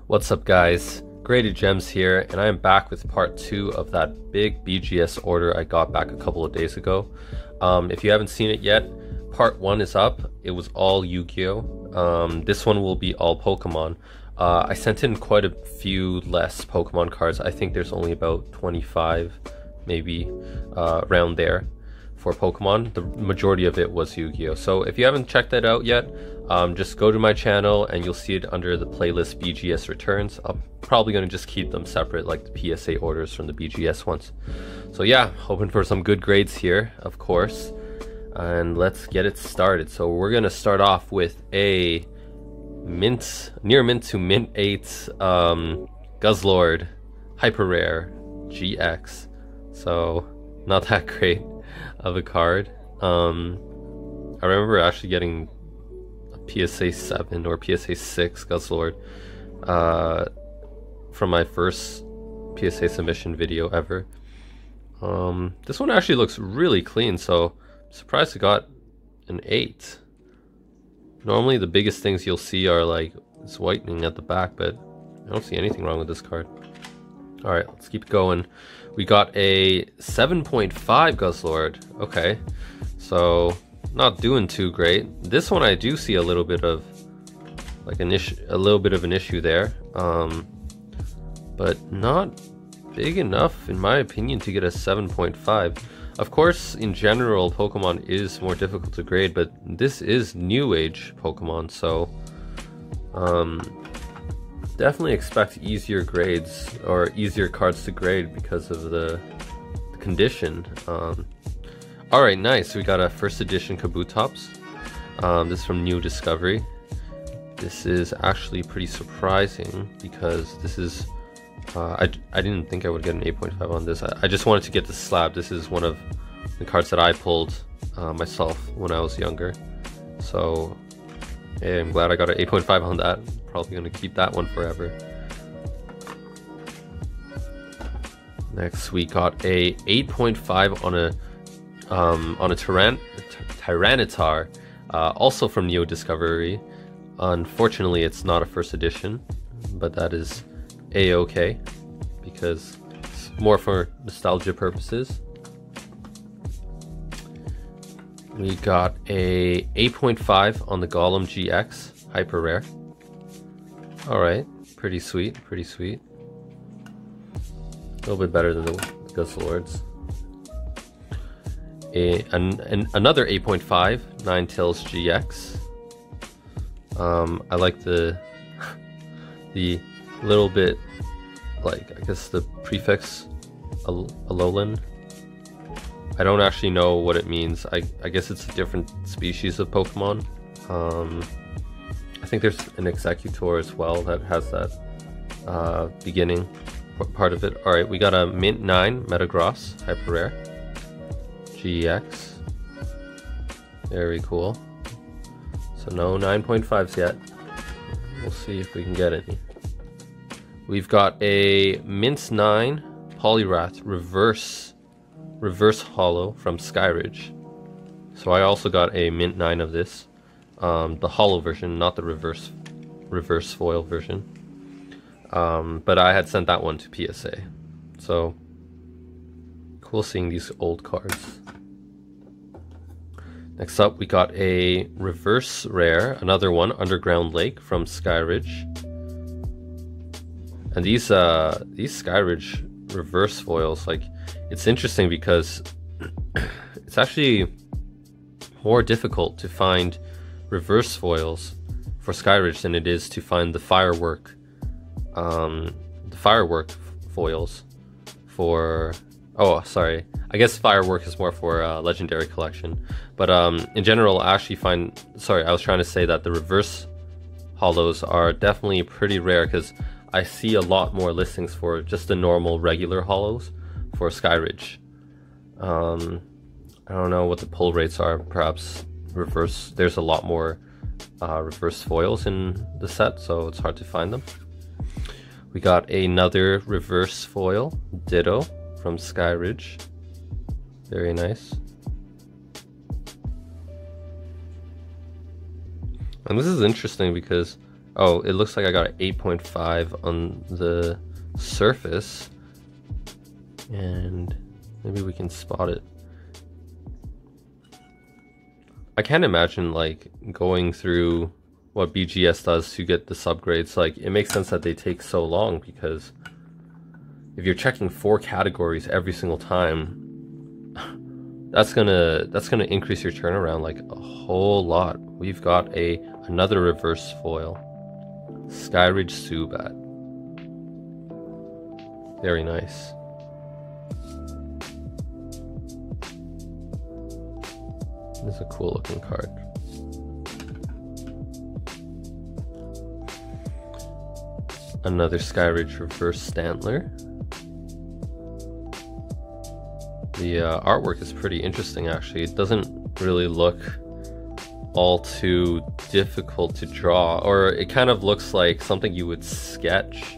What's up, guys? Graded Gems here, and I am back with part 2 of that big BGS order I got back a couple of days ago. If you haven't seen it yet, part 1 is up. It was all Yu-Gi-Oh! This one will be all Pokemon. I sent in quite a few less Pokemon cards. I think there's only about 25, maybe, around there for Pokemon. The majority of it was Yu-Gi-Oh! So if you haven't checked that out yet, just go to my channel and you'll see it under the playlist BGS Returns. I'm probably going to just keep them separate like the PSA orders from the BGS ones. So yeah, hoping for some good grades here, of course. And let's get it started. So we're going to start off with a near mint to mint 8 Guzzlord Hyper Rare GX. So not that great of a card. I remember actually getting a PSA 7 or PSA 6 Guzzlord from my first PSA submission video ever. This one actually looks really clean, so I'm surprised it got an 8. Normally the biggest things you'll see are like this whitening at the back, but I don't see anything wrong with this card. Alright, let's keep going. We got a 7.5 Guzzlord. Okay, so not doing too great. This one I do see a little bit of like an issue there, but not big enough in my opinion to get a 7.5. Of course, in general, Pokemon is more difficult to grade, but this is new age Pokemon, so definitely expect easier grades or easier cards to grade because of the condition. Alright, nice. We got a first edition Kabutops. This is from New Discovery. This is actually pretty surprising because this is I didn't think I would get an 8.5 on this. I just wanted to get the slab. This is one of the cards that I pulled myself when I was younger. So yeah, I'm glad I got an 8.5 on that. Probably going to keep that one forever. Next we got a 8.5 on a Tyranitar, also from Neo Discovery. Unfortunately, it's not a first edition, but that is a-okay because it's more for nostalgia purposes. We got a 8.5 on the Golem GX Hyper Rare. Alright, pretty sweet, pretty sweet. A little bit better than the Guzzlords. Another 8.5 Ninetales GX. I like the little bit, like, I guess the prefix Alolan. I don't actually know what it means. I guess it's a different species of Pokemon. I think there's an Executor as well that has that beginning part of it. Alright, we got a Mint 9 Metagross Hyper Rare GX. Very cool. So no 9.5s yet. We'll see if we can get any. We've got a Mint 9 Poliwrath reverse holo from Skyridge. So I also got a Mint 9 of this. The holo version, not the reverse foil version. But I had sent that one to PSA. So cool seeing these old cards. Next up we got a reverse rare, another one, Underground Lake from Skyridge. And these Skyridge reverse foils, like, it's interesting because it's actually more difficult to find reverse foils for Skyridge than it is to find the firework foils for, oh sorry, I guess firework is more for legendary collection, but in general I actually find, sorry, I was trying to say that the reverse holos are definitely pretty rare because I see a lot more listings for just the normal regular holos for Skyridge. I don't know what the pull rates are. Perhaps reverse, there's a lot more reverse foils in the set, so it's hard to find them. We got another reverse foil, Ditto from Skyridge. Very nice. And this is interesting because Oh, it looks like I got an 8.5 on the surface, and maybe we can spot it. I can't imagine like going through what BGS does to get the subgrades. Like, it makes sense that they take so long, because if you're checking 4 categories every single time, that's gonna increase your turnaround like a whole lot. We've got another reverse foil, Skyridge Zubat. Very nice. This is a cool looking card. Another Skyridge reverse Stantler. The artwork is pretty interesting, actually. It doesn't really look all too difficult to draw, or it kind of looks like something you would sketch.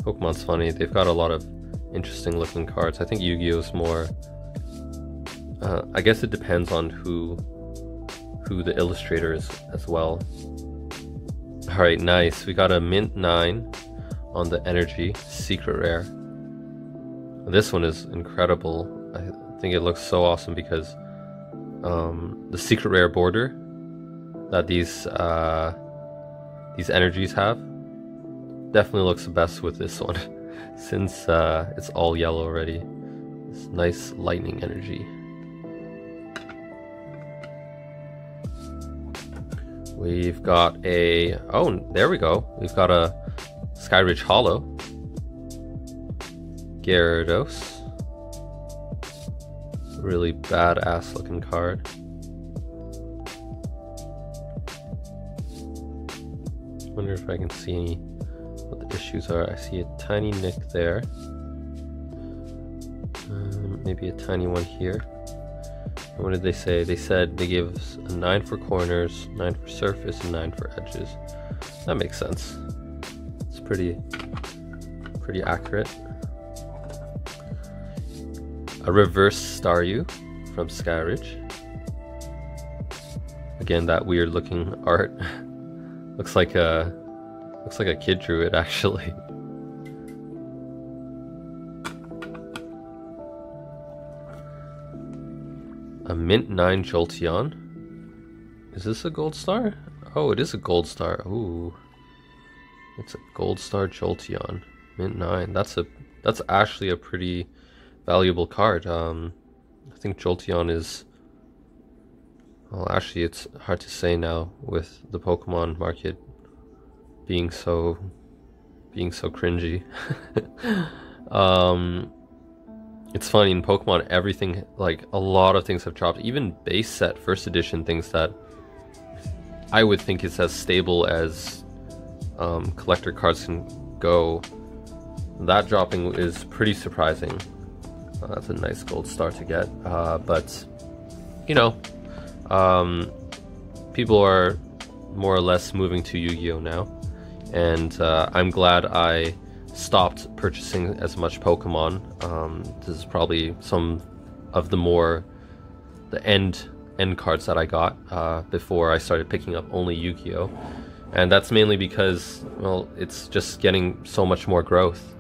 Pokemon's funny. They've got a lot of interesting looking cards. I think Yu-Gi-Oh's more... I guess it depends on who the illustrator is as well. Alright, nice. We got a mint 9 on the energy, secret rare. This one is incredible. I think it looks so awesome because the secret rare border that these energies have definitely looks the best with this one, since it's all yellow already. This nice lightning energy. We've got oh, there we go. We've got a Skyridge Hollow, Gyarados. Really badass looking card. Wonder if I can see what the issues are. I see a tiny nick there. Maybe a tiny one here. And what did they say? They said they gave us a 9 for corners, 9 for surface, and 9 for edges. That makes sense. It's pretty accurate. A reverse Staryu from Skyridge. Again, that weird looking art. looks like a kid drew it, actually. A mint 9 Jolteon. Is this a gold star? Oh, it is a gold star. Ooh, it's a gold star Jolteon, mint 9. That's actually a pretty valuable card. I think Jolteon is, well, actually it's hard to say now with the Pokemon market being so cringy. It's funny, in Pokemon everything, like a lot of things have dropped, even base set first edition things that I would think is as stable as collector cards can go. That dropping is pretty surprising. That's a nice gold star to get, but you know, people are more or less moving to Yu-Gi-Oh now, and I'm glad I stopped purchasing as much Pokemon. This is probably some of the end cards that I got before I started picking up only Yu-Gi-Oh, and that's mainly because, well, it's just getting so much more growth.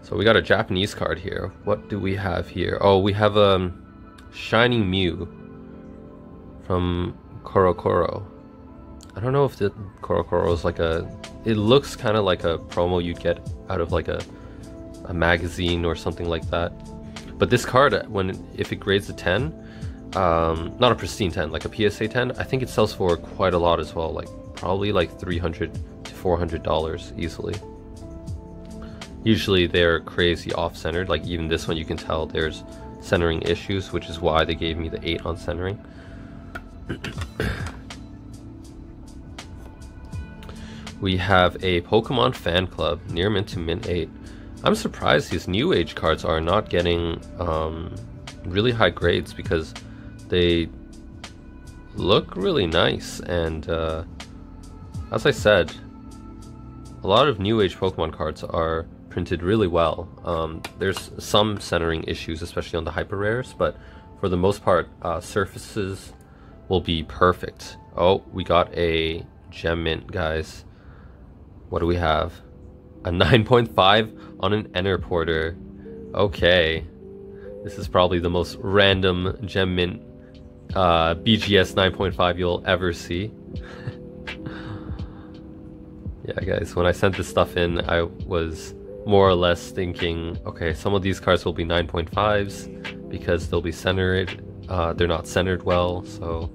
So we got a Japanese card here. What do we have here? Oh, we have a Shining Mew from Korokoro. I don't know if the Korokoro is like it looks kind of like a promo you'd get out of like a magazine or something like that. But this card, if it grades a 10, not a pristine 10, like a PSA 10, I think it sells for quite a lot as well, like probably like $300 to $400 easily. Usually they're crazy off-centered, like even this one you can tell there's centering issues, which is why they gave me the 8 on centering. We have a Pokemon fan club, near mint to mint 8. I'm surprised these new age cards are not getting really high grades, because they look really nice, and as I said, a lot of new age Pokemon cards are printed really well. There's some centering issues, especially on the hyper rares, but for the most part, surfaces will be perfect. Oh, we got a gem mint, guys. What do we have? A 9.5 on an Enterporter. Okay. This is probably the most random gem mint BGS 9.5 you'll ever see. Yeah, guys, when I sent this stuff in, I was more or less thinking, okay, some of these cards will be 9.5s because they'll be centered. They're not centered well, so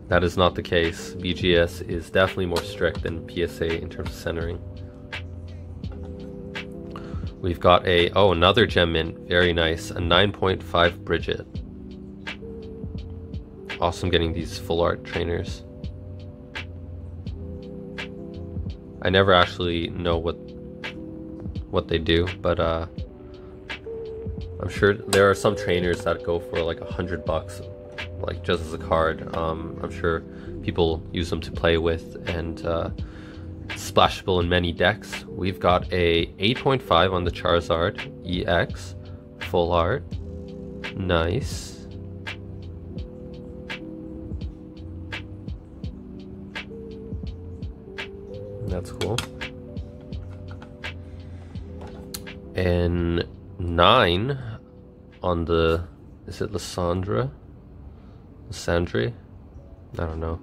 that is not the case. BGS is definitely more strict than PSA in terms of centering. We've got another gem mint, very nice, a 9.5 Bridget. Awesome getting these full art trainers. I never actually know what they do, but I'm sure there are some trainers that go for like $100, like just as a card. I'm sure people use them to play with and splashable in many decks. We've got a 8.5 on the Charizard EX, full art, nice. That's cool. And 9 on the, is it Lysandre? I don't know.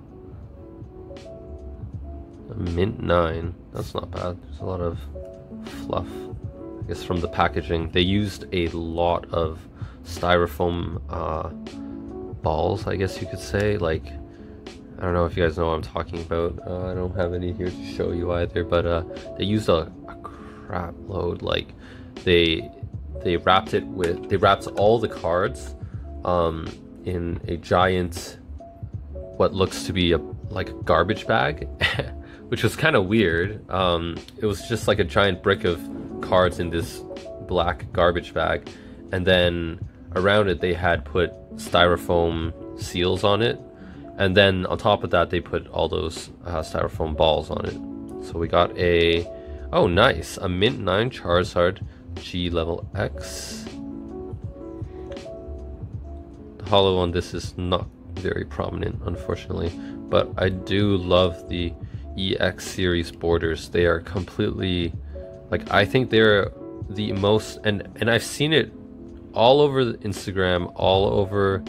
A mint 9. That's not bad. There's a lot of fluff, I guess, from the packaging. They used a lot of styrofoam balls, I guess you could say. Like, I don't know if you guys know what I'm talking about. I don't have any here to show you either, but they used a crap load. Like, they wrapped all the cards in a giant, what looks to be like a garbage bag, which was kind of weird. It was just like a giant brick of cards in this black garbage bag, and then around it they had put styrofoam seals on it. And then on top of that, they put all those styrofoam balls on it. So we got oh nice, a mint 9 Charizard G level X. The holo on this is not very prominent, unfortunately, but I do love the EX series borders. They are completely, like, I think they're the most, and I've seen it all over Instagram, all over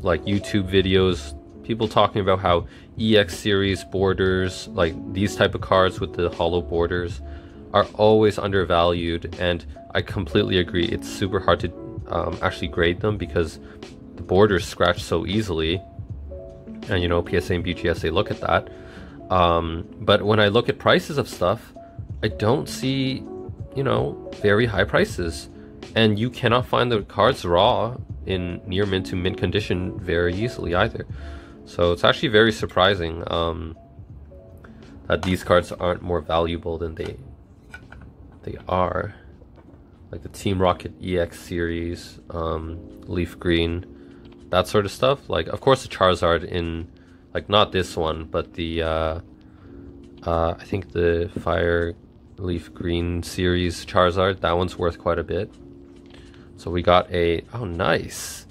like YouTube videos, people talking about how EX series borders, like these type of cards with the hollow borders, are always undervalued, and I completely agree. It's super hard to actually grade them because the borders scratch so easily, and you know, PSA and BGS, they look at that. But when I look at prices of stuff, I don't see, you know, very high prices, and you cannot find the cards raw in near mint to mint condition very easily either. So it's actually very surprising that these cards aren't more valuable than they are. Like the Team Rocket EX series, Leaf Green, that sort of stuff. Like, of course, the Charizard in, like, not this one, but the I think the Fire Leaf Green series Charizard, that one's worth quite a bit. So we got oh nice,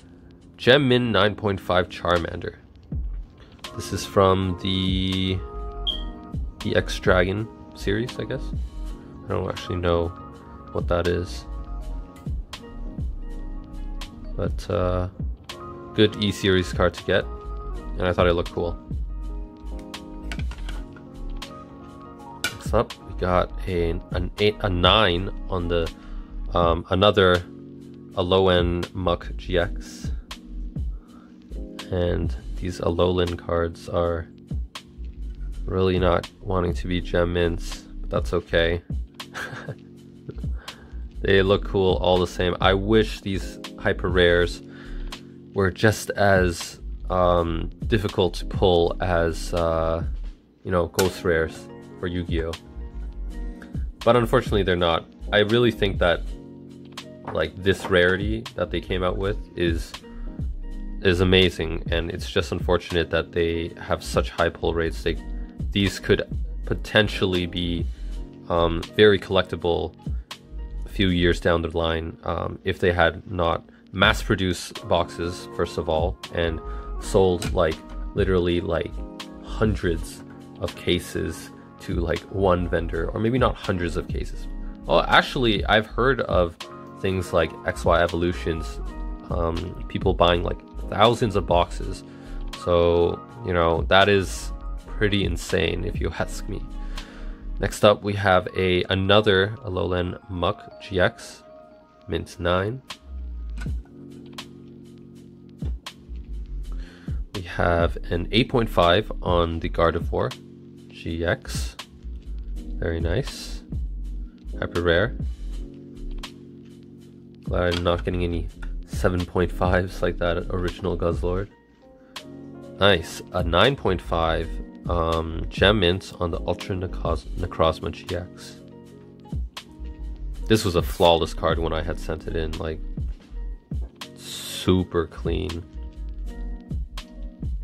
Gem Min 9.5 Charmander. This is from the EX Dragon series, I guess. I don't actually know what that is, but good E-series card to get, and I thought it looked cool. Next up, we got a 9 on the another Alolan Muck GX, and these Alolan cards are really not wanting to be gem mints, but that's okay. They look cool all the same. I wish these hyper rares were just as difficult to pull as you know, ghost rares for Yu-Gi-Oh, but unfortunately they're not. I really think that, like, this rarity that they came out with is amazing, and it's just unfortunate that they have such high pull rates. These could potentially be very collectible a few years down the line if they had not mass produced boxes, first of all, and sold like literally like hundreds of cases to like one vendor, or maybe not hundreds of cases. Well, actually, I've heard of things like XY Evolutions, people buying like thousands of boxes. So, you know, that is pretty insane if you ask me. Next up, we have another Alolan Muck GX, mint 9. We have an 8.5 on the Gardevoir GX. Very nice. Hyper rare. Glad I'm not getting any 7.5s like that original Guzzlord. Nice. A 9.5 Gem Mint on the Ultra Necrozma GX. This was a flawless card when I had sent it in. Like, super clean.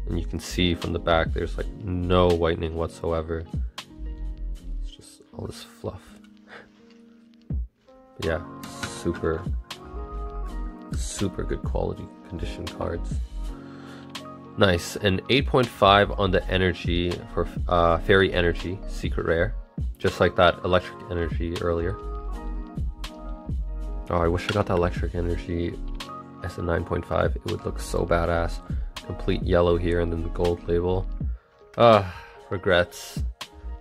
And you can see from the back there's like no whitening whatsoever. It's just all this fluff. But yeah, super good quality condition cards. Nice. An 8.5 on the energy for Fairy Energy secret rare, just like that electric energy earlier. Oh, I wish I got that electric energy as a 9.5. It would look so badass. Complete yellow here and then the gold label. Regrets.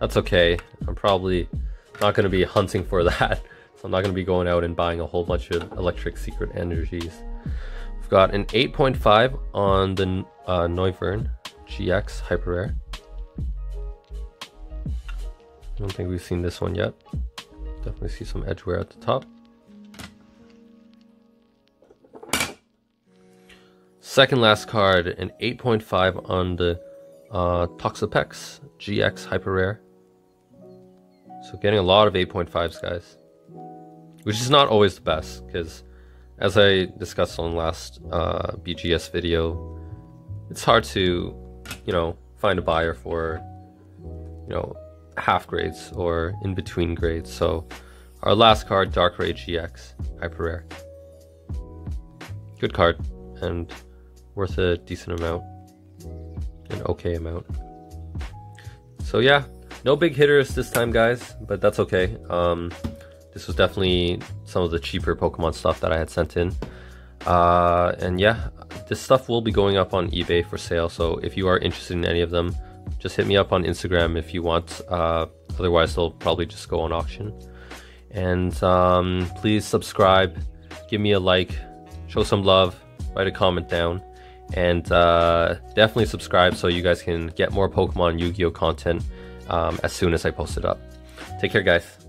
That's okay. I'm probably not going to be hunting for that. So I'm not going to be going out and buying a whole bunch of electric secret energies. We've got an 8.5 on the Noivern GX Hyper Rare. I don't think we've seen this one yet. Definitely see some edge wear at the top. Second last card, an 8.5 on the Toxapex GX Hyper Rare. So getting a lot of 8.5s, guys. Which is not always the best, because as I discussed on last BGS video, it's hard to, you know, find a buyer for, you know, half grades or in between grades. So our last card, Dark Ray GX Hyper Rare. Good card and worth a decent amount, an okay amount. So yeah, no big hitters this time, guys, but that's okay. This was definitely some of the cheaper Pokemon stuff that I had sent in. And yeah, this stuff will be going up on eBay for sale. So if you are interested in any of them, just hit me up on Instagram if you want. Otherwise, they'll probably just go on auction. And please subscribe, give me a like, show some love, write a comment down. And definitely subscribe so you guys can get more Pokemon Yu-Gi-Oh content as soon as I post it up. Take care, guys.